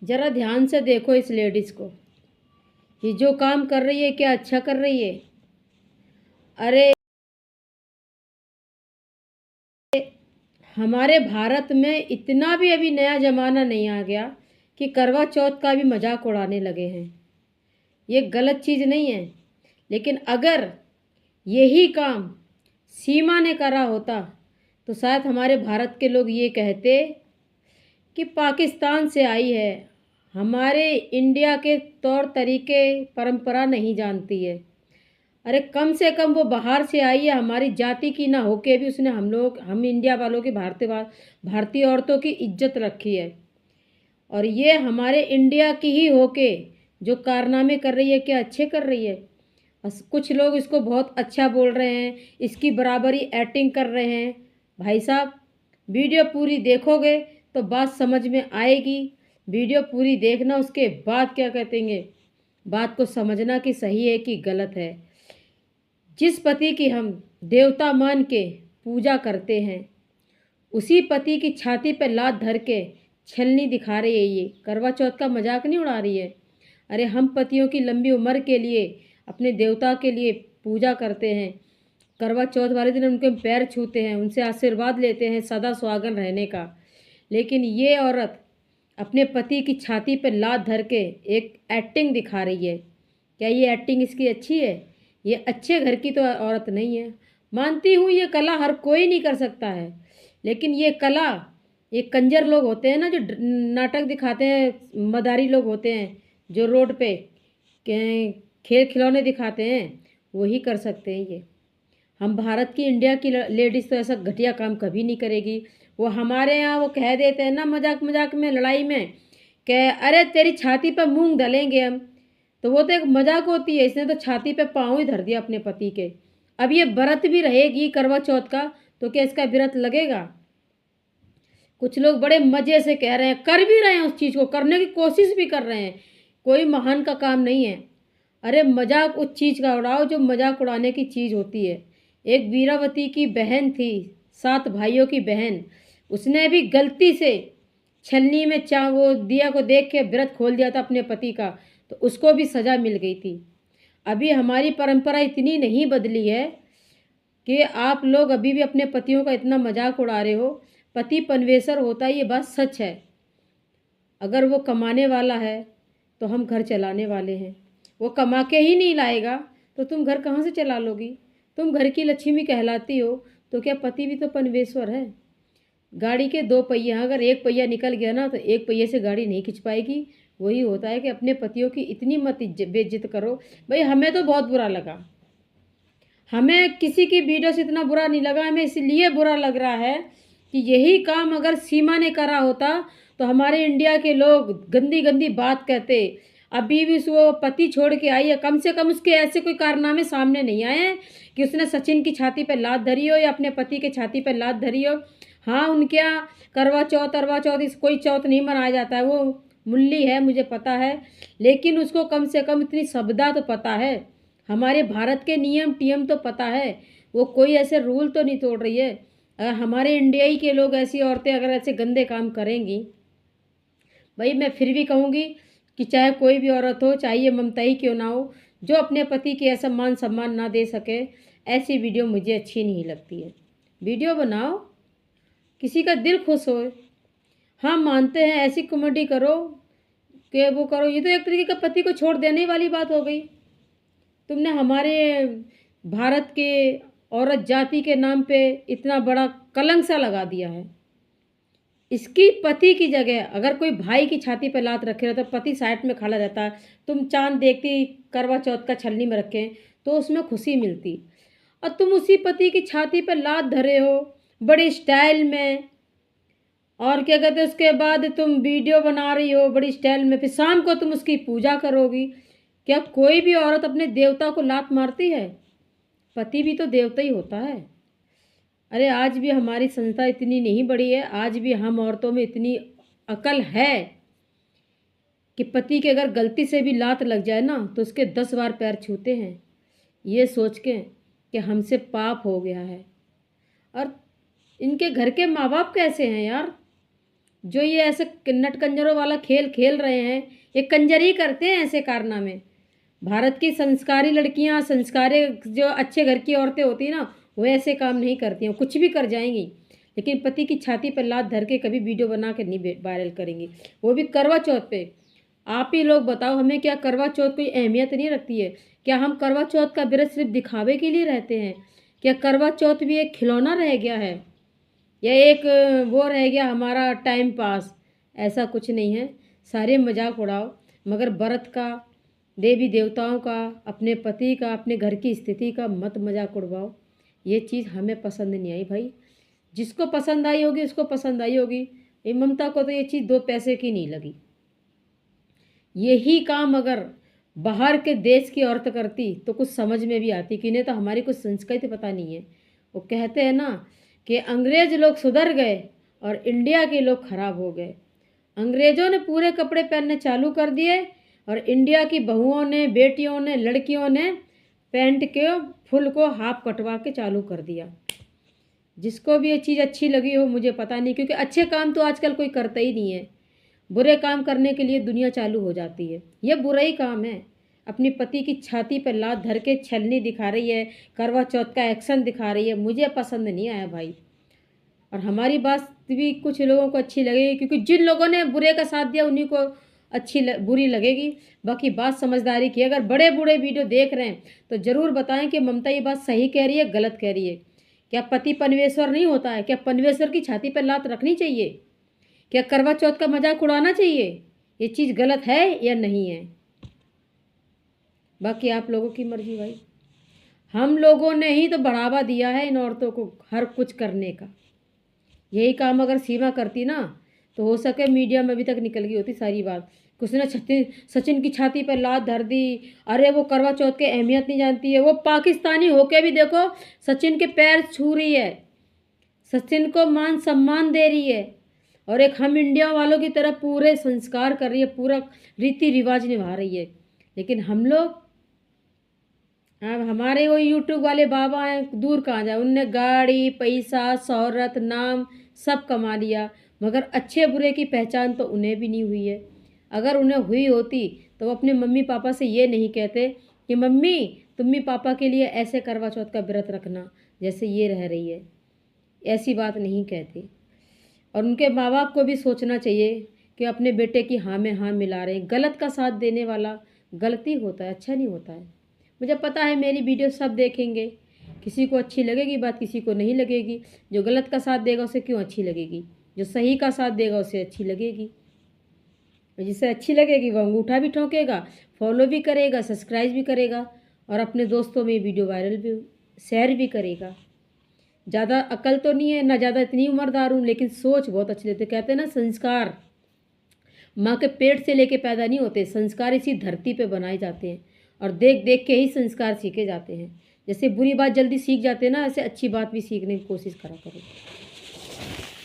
ज़रा ध्यान से देखो इस लेडीज़ को। ये जो काम कर रही है क्या अच्छा कर रही है? अरे हमारे भारत में इतना भी अभी नया ज़माना नहीं आ गया कि करवा चौथ का भी मजाक उड़ाने लगे हैं। ये गलत चीज़ नहीं है, लेकिन अगर यही काम सीमा ने करा होता तो शायद हमारे भारत के लोग ये कहते कि पाकिस्तान से आई है, हमारे इंडिया के तौर तरीके परंपरा नहीं जानती है। अरे कम से कम वो बाहर से आई है, हमारी जाति की ना होके भी उसने हम इंडिया वालों की भारतीय औरतों की इज्जत रखी है। और ये हमारे इंडिया की ही होके जो कारनामे कर रही है क्या अच्छे कर रही है। बस कुछ लोग इसको बहुत अच्छा बोल रहे हैं, इसकी बराबरी एक्टिंग कर रहे हैं। भाई साहब, वीडियो पूरी देखोगे तो बात समझ में आएगी। वीडियो पूरी देखना, उसके बाद क्या कहते हैं बात को समझना कि सही है कि गलत है। जिस पति की हम देवता मान के पूजा करते हैं, उसी पति की छाती पर लात धर के छलनी दिखा रही है। ये करवा चौथ का मजाक नहीं उड़ा रही है। अरे हम पतियों की लंबी उम्र के लिए, अपने देवता के लिए पूजा करते हैं। करवा चौथ वाले दिन उनके पैर छूते हैं, उनसे आशीर्वाद लेते हैं सदा सुहागन रहने का। लेकिन ये औरत अपने पति की छाती पर लात धर के एक एक्टिंग दिखा रही है। क्या ये एक्टिंग इसकी अच्छी है? ये अच्छे घर की तो औरत नहीं है। मानती हूँ ये कला हर कोई नहीं कर सकता है, लेकिन ये कला, ये कंजर लोग होते हैं ना जो नाटक दिखाते हैं, मदारी लोग होते हैं जो रोड पे खेल खिलौने दिखाते हैं, वही कर सकते हैं ये। हम भारत की, इंडिया की लेडीज़ तो ऐसा घटिया काम कभी नहीं करेगी। वो हमारे यहाँ वो कह देते हैं ना मजाक मजाक में, लड़ाई में, कि अरे तेरी छाती पर मूंग धलेंगे हम। तो वो तो एक मजाक होती है, इसने तो छाती पे पाँव ही धर दिया अपने पति के। अब ये व्रत भी रहेगी करवा चौथ का, तो क्या इसका व्रत लगेगा? कुछ लोग बड़े मज़े से कह रहे हैं, कर भी रहे हैं, उस चीज़ को करने की कोशिश भी कर रहे हैं। कोई महान का काम नहीं है। अरे मजाक उस चीज़ का उड़ाओ जो मजाक उड़ाने की चीज़ होती है। एक वीरावती की बहन थी, 7 भाइयों की बहन, उसने भी गलती से छलनी में वो दिया को देख के व्रत खोल दिया था अपने पति का, तो उसको भी सज़ा मिल गई थी। अभी हमारी परंपरा इतनी नहीं बदली है कि आप लोग अभी भी अपने पतियों का इतना मजाक उड़ा रहे हो। पति परमेश्वर होता है, ये बात सच है। अगर वो कमाने वाला है तो हम घर चलाने वाले हैं। वो कमा के ही नहीं लाएगा तो तुम घर कहाँ से चला लोगी? तुम घर की लक्ष्मी कहलाती हो, तो क्या पति भी तो परमेश्वर है? गाड़ी के 2 पहिए, अगर एक पहिया निकल गया ना तो एक पहिए से गाड़ी नहीं खिंच पाएगी। वही होता है कि अपने पतियों की इतनी मत बेइज्जत करो। भाई हमें तो बहुत बुरा लगा, हमें किसी की वीडियो से इतना बुरा नहीं लगा, हमें इसलिए बुरा लग रहा है कि यही काम अगर सीमा ने करा होता तो हमारे इंडिया के लोग गंदी गंदी बात कहते। अभी भी वो पति छोड़ के आई है, कम से कम उसके ऐसे कोई कारनामे सामने नहीं आए हैं कि उसने सचिन की छाती पर लात धरी हो या अपने पति के छाती पर लात धरी हो। हाँ, उनके यहाँ करवा चौथ अरवा चौथ इस कोई चौथ नहीं मनाया जाता है, वो मुल्ली है मुझे पता है, लेकिन उसको कम से कम इतनी सभ्यता तो पता है, हमारे भारत के नियम टियम तो पता है। वो कोई ऐसे रूल तो नहीं तोड़ रही है। अगर हमारे इंडियाई के लोग, ऐसी औरतें अगर ऐसे गंदे काम करेंगी, भाई मैं फिर भी कहूँगी कि चाहे कोई भी औरत हो, चाहे ये ममता ही क्यों ना हो, जो अपने पति के ऐसा मान सम्मान ना दे सके, ऐसी वीडियो मुझे अच्छी नहीं लगती है। वीडियो बनाओ, किसी का दिल खुश हो। हाँ मानते हैं, ऐसी कॉमेडी करो कि वो करो, ये तो एक तरीके का पति को छोड़ देने वाली बात हो गई। तुमने हमारे भारत के औरत जाति के नाम पे इतना बड़ा कलंक सा लगा दिया है। इसकी पति की जगह अगर कोई भाई की छाती पे लात रखे रहता, तो पति साइड में खड़ा रहता है, तुम चांद देखती करवा चौथ का छलनी में रखें तो उसमें खुशी मिलती। और तुम उसी पति की छाती पे लात धरे हो बड़ी स्टाइल में, और क्या कहते हैं उसके बाद तुम वीडियो बना रही हो बड़ी स्टाइल में, फिर शाम को तुम उसकी पूजा करोगी। क्या कोई भी औरत अपने देवता को लात मारती है? पति भी तो देवता ही होता है। अरे आज भी हमारी संस्था इतनी नहीं बढ़ी है, आज भी हम औरतों में इतनी अकल है कि पति के अगर गलती से भी लात लग जाए ना तो उसके 10 बार पैर छूते हैं, ये सोच के कि हमसे पाप हो गया है। और इनके घर के माँ बाप कैसे हैं यार? जो ये ऐसे नटकंजरों वाला खेल खेल रहे हैं, ये कंजरी करते हैं ऐसे कारनामे। भारत की संस्कारी लड़कियां, संस्कारी जो अच्छे घर की औरतें होती हैं ना, वो ऐसे काम नहीं करती हैं, कुछ भी कर जाएंगी, लेकिन पति की छाती पर लात धर के कभी वीडियो बना के नहीं वायरल करेंगी, वो भी करवा चौथ पे। आप ही लोग बताओ, हमें क्या करवा चौथ कोई अहमियत नहीं रखती है? क्या हम करवा चौथ का व्रत सिर्फ दिखावे के लिए रहते हैं? क्या करवा चौथ भी एक खिलौना रह गया है, या एक वो रह गया हमारा टाइम पास? ऐसा कुछ नहीं है। सारे मजाक उड़ाओ, मगर व्रत का, देवी देवताओं का, अपने पति का, अपने घर की स्थिति का मत मजाक उड़वाओ। ये चीज़ हमें पसंद नहीं आई भाई। जिसको पसंद आई होगी उसको पसंद आई होगी। ये ममता को तो ये चीज़ 2 पैसे की नहीं लगी। यही काम अगर बाहर के देश की औरत करती तो कुछ समझ में भी आती, कि इन्हें तो हमारी कुछ संस्कृति पता नहीं है। वो कहते हैं ना कि अंग्रेज लोग सुधर गए और इंडिया के लोग खराब हो गए। अंग्रेज़ों ने पूरे कपड़े पहनने चालू कर दिए और इंडिया की बहुओं ने, बेटियों ने, लड़कियों ने पैंट के फुल को हाफ कटवा के चालू कर दिया। जिसको भी ये चीज़ अच्छी लगी हो मुझे पता नहीं, क्योंकि अच्छे काम तो आजकल कोई करता ही नहीं है। बुरे काम करने के लिए दुनिया चालू हो जाती है। ये बुरा ही काम है। अपनी पति की छाती पर लात धर के छलनी दिखा रही है, करवा चौथ का एक्शन दिखा रही है, मुझे पसंद नहीं आया भाई। और हमारी बात भी कुछ लोगों को अच्छी लगेगी, क्योंकि जिन लोगों ने बुरे का साथ दिया उन्हीं को बुरी लगेगी। बाकी बात समझदारी की। अगर बड़े बूढ़े वीडियो देख रहे हैं तो ज़रूर बताएं कि ममता ये बात सही कह रही है, गलत कह रही है। क्या पति पनवेश्वर नहीं होता है? क्या पनवेश्वर की छाती पर लात रखनी चाहिए? क्या करवा चौथ का मजाक उड़ाना चाहिए? ये चीज़ गलत है या नहीं है? बाकी आप लोगों की मर्जी भाई। हम लोगों ने ही तो बढ़ावा दिया है इन औरतों को हर कुछ करने का। यही काम अगर सीमा करती ना तो हो सके मीडिया में अभी तक निकल गई होती सारी बात। कुछ ने सचिन की छाती पर लात धर दी। अरे वो करवा चौथ की अहमियत नहीं जानती है। वो पाकिस्तानी होके भी देखो सचिन के पैर छू रही है, सचिन को मान सम्मान दे रही है, और एक हम इंडिया वालों की तरह पूरे संस्कार कर रही है, पूरा रीति रिवाज निभा रही है। लेकिन हम लोग, अब हमारे वो यूट्यूब वाले बाबा हैं, दूर कहाँ जाए। उनने गाड़ी, पैसा, शोहरत, नाम सब कमा लिया, मगर अच्छे बुरे की पहचान तो उन्हें भी नहीं हुई है। अगर उन्हें हुई होती तो वो अपने मम्मी पापा से ये नहीं कहते कि मम्मी तुम्मी पापा के लिए ऐसे करवा चौथ का व्रत रखना जैसे ये रह रही है। ऐसी बात नहीं कहती। और उनके माँ बाप को भी सोचना चाहिए कि अपने बेटे की हाँ में हाँ मिला रहे हैं। गलत का साथ देने वाला गलती होता है, अच्छा नहीं होता है। मुझे पता है मेरी वीडियो सब देखेंगे, किसी को अच्छी लगेगी बात, किसी को नहीं लगेगी। जो गलत का साथ देगा उसे क्यों अच्छी लगेगी? जो सही का साथ देगा उसे अच्छी लगेगी। जिसे अच्छी लगेगी वह अंगूठा भी ठोकेगा, फॉलो भी करेगा, सब्सक्राइब भी करेगा, और अपने दोस्तों में वीडियो वायरल भी, शेयर भी करेगा। ज़्यादा अकल तो नहीं है ना, ज़्यादा इतनी उम्रदार हूँ, लेकिन सोच बहुत अच्छी लेते। कहते हैं ना, संस्कार माँ के पेट से लेके पैदा नहीं होते, संस्कार इसी धरती पे बनाए जाते हैं, और देख देख के ही संस्कार सीखे जाते हैं। जैसे बुरी बात जल्दी सीख जाते हैं ना, ऐसे अच्छी बात भी सीखने की कोशिश करा करो।